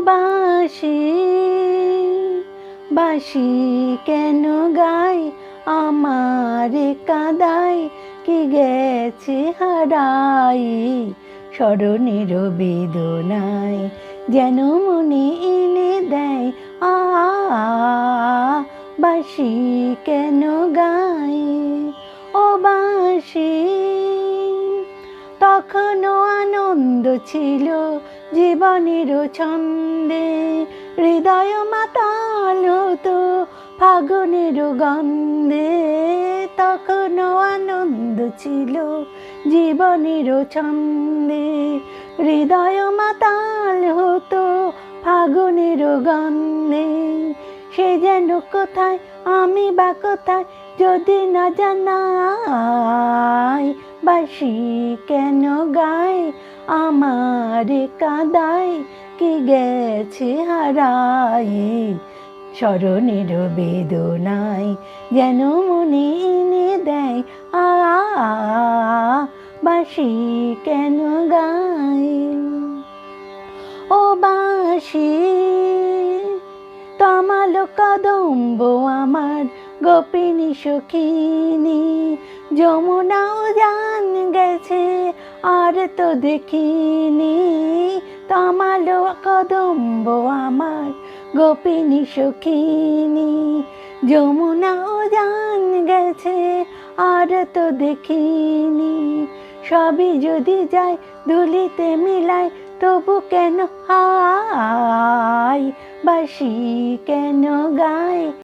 বাঁশি বাঁশি কেন গায় আমারে কাঁদায় কি গেছে হারাই স্মরণের বেদনায় যেন মনে এনে দেয় বাঁশি কেন গায় ও বাঁশি তখনও আনন্দ ছিল জীবনের ছন্দে হৃদয় মাতাল হতো ফাগুনের গন্ধে তখনও আনন্দ ছিল জীবনের ছন্দে হৃদয় মাতাল হতো ফাগুনের গন্ধে সে যেন কোথায় আমি বা কোথায় যদি না জানাই বাঁশি কেন গায় আমারে কাঁদায় কি গেছে হারাই স্মরণের বেদনায় যেন মনে এনে দেয় বাঁশি কেন গায় ও বাঁশি তমালো কদম্ব আমার গোপিনী সখিনী যমুনাও জান গেছে আর তো দেখিনি তমালো কদম্ব আমার গোপিনী সখিনী যমুনাও জান গেছে আর তো দেখিনি সবই যদি যায় ধুলিতে মিলায় তবু কেন হায় বাঁশি কেন গায়